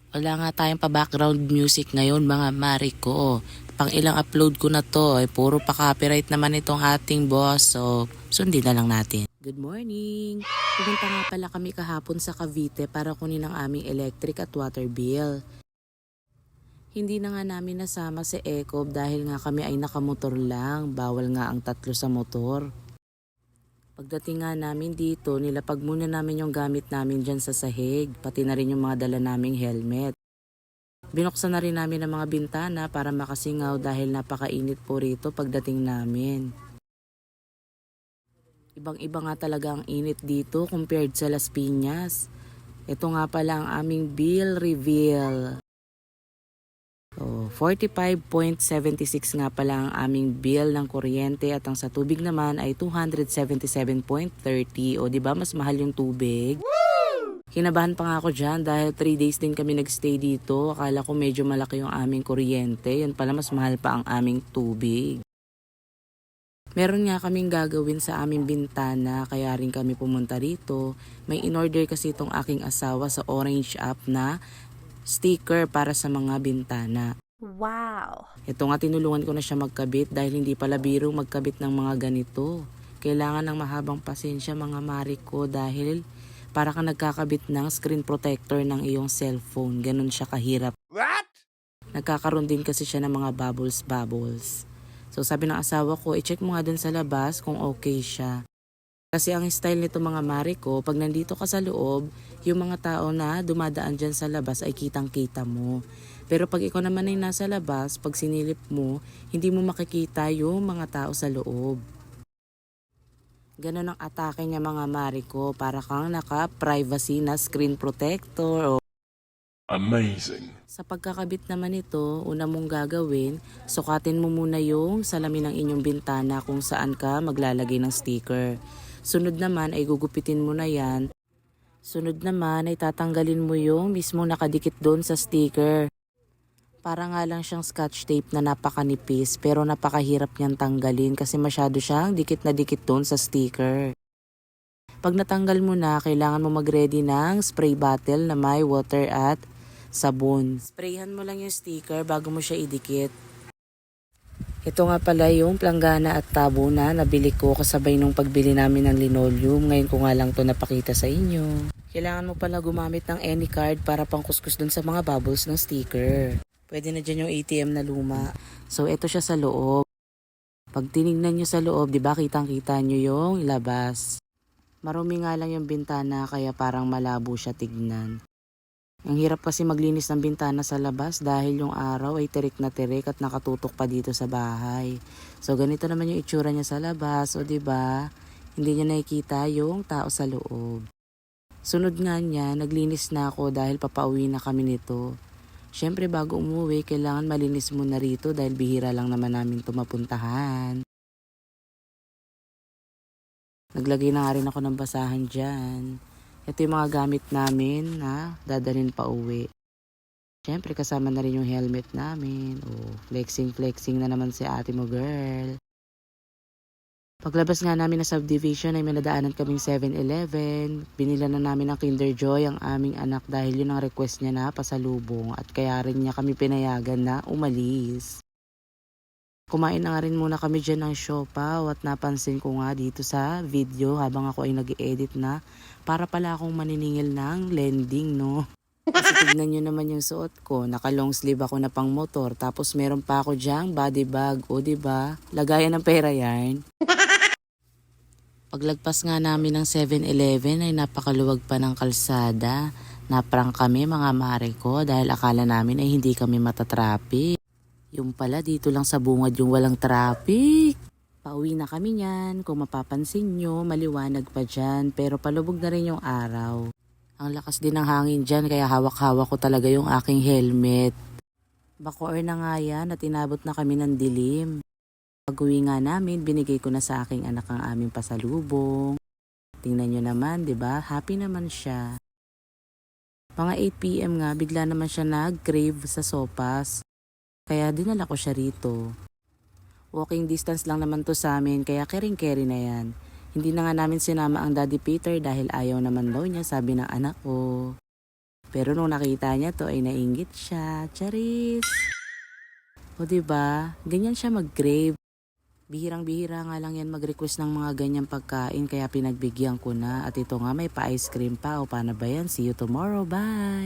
Wala nga tayong pa-background music ngayon mga mari ko. Pang ilang upload ko na to, puro pa-copyright naman itong ating boss. So, sundin na lang natin. Good morning! Pumunta nga pala kami kahapon sa Cavite para kunin ang aming electric at water bill. Hindi na nga namin nasama si Ecob dahil nga kami ay nakamotor lang. Bawal nga ang tatlo sa motor. Pagdating nga namin dito, nilapag muna namin yung gamit namin dyan sa sahig, pati na rin yung mga dala naming helmet. Binuksan na rin namin ang mga bintana para makasingaw dahil napakainit po rito pagdating namin. Ibang-iba nga talaga ang init dito compared sa Las Piñas. Ito nga pala ang aming bill reveal. So, 45.76 nga pala ang aming bill ng kuryente at ang sa tubig naman ay 277.30. O diba mas mahal yung tubig? Kinabahan pa nga ako dyan dahil 3 days din kami nagstay dito. Akala ko medyo malaki yung aming kuryente. Yan pala mas mahal pa ang aming tubig. Meron nga kaming gagawin sa aming bintana kaya rin kami pumunta rito. May in-order kasi itong aking asawa sa Orange app na sticker para sa mga bintana. Wow! Ito nga tinulungan ko na siya magkabit dahil hindi pala biro magkabit ng mga ganito. Kailangan ng mahabang pasensya mga mari ko dahil para kang nagkakabit ng screen protector ng iyong cellphone. Ganun siya kahirap. What? Nagkakaroon din kasi siya ng mga bubbles. So sabi ng asawa ko, i-check mo nga dun sa labas kung okay siya. Kasi ang style nito mga mari ko, pag nandito ka sa loob, yung mga tao na dumadaan dyan sa labas ay kitang-kita mo. Pero pag ikaw naman ay nasa labas, pag sinilip mo, hindi mo makikita yung mga tao sa loob. Ganon ang atake niya mga mari ko, para kang naka-privacy na screen protector. Amazing. Sa pagkakabit naman ito, una mong gagawin, sukatin mo muna yung salamin ng inyong bintana kung saan ka maglalagay ng sticker. Sunod naman ay gugupitin mo na yan. Sunod naman ay tatanggalin mo yung mismo nakadikit doon sa sticker. Para nga lang siyang scotch tape na napakanipis pero napakahirap niyang tanggalin kasi masyado siyang dikit na dikit doon sa sticker. Pag natanggal mo na, kailangan mo mag-ready ng spray bottle na may water at sabon. Sprayhan mo lang yung sticker bago mo siya idikit. Ito nga pala yung planggana at tabo na nabili ko kasabay nung pagbili namin ng linoleum. Ngayon ko nga lang to napakita sa inyo. Kailangan mo pala gumamit ng any card para pangkuskus dun sa mga bubbles ng sticker. Pwede na dyan yung ATM na luma. So ito siya sa loob. Pag tinignan nyo sa loob, di ba kitang-kita nyo yung labas. Marumi nga lang yung bintana kaya parang malabo siya tignan. Ang hirap kasi maglinis ng bintana sa labas dahil yung araw ay tirik na tirik at nakatutok pa dito sa bahay. So ganito naman yung itsura niya sa labas, o diba? Hindi niya nakikita yung tao sa loob. Sunod nga niya, naglinis na ako dahil papauwi na kami nito. Siyempre bago umuwi, kailangan malinis muna rito dahil bihira lang naman namin ito mapuntahan. Naglagay na nga rin ako ng basahan dyan. Ito yung mga gamit namin na dadalhin pa uwi. Siyempre kasama na rin yung helmet namin. Oh, flexing na naman si ate mo girl. Paglabas nga namin na subdivision ay may nadaanan kaming 7-Eleven. Binila na namin ng Kinder Joy ang aming anak dahil yun ang request niya na pasalubong at kaya rin niya kami pinayagan na umalis. Kumain na nga rin muna kami dyan ng siopaw at napansin ko nga dito sa video habang ako ay nag-edit na para pala akong maniningil ng lending, no? Kasi tignan nyo naman yung suot ko, naka long sleeve ako na pang motor tapos meron pa ako dyang body bag, o diba? Lagayan ng pera yarn. Paglagpas nga namin ng 7-Eleven ay napakaluwag pa ng kalsada. Naprang kami mga mare ko dahil akala namin ay hindi kami matatraffic. Yung pala dito lang sa bungad yung walang traffic. Pauwi na kami niyan. Kung mapapansin nyo, maliwanag pa dyan. Pero palubog na rin yung araw. Ang lakas din ng hangin dyan kaya hawak-hawak ko talaga yung aking helmet. Bacoor na nga yan at inabot na kami ng dilim. Pag-uwi nga namin, binigay ko na sa aking anak ang aming pasalubong. Tingnan nyo naman, 'di ba? Happy naman siya. Mga 8 PM nga, bigla naman siya nag-crave sa sopas. Kaya dinala ko siya rito. Walking distance lang naman to sa amin kaya kering-keri na yan. Hindi na nga namin sinama ang Daddy Peter dahil ayaw naman daw niya sabi ng anak ko. Pero nung nakita niya to ay nainggit siya. Charis! O diba? Ganyan siya mag-crave. Bihirang-bihira nga lang yan mag-request ng mga ganyang pagkain kaya pinagbigyan ko na. At ito nga may pa-ice cream pa. O paano ba yan? See you tomorrow. Bye!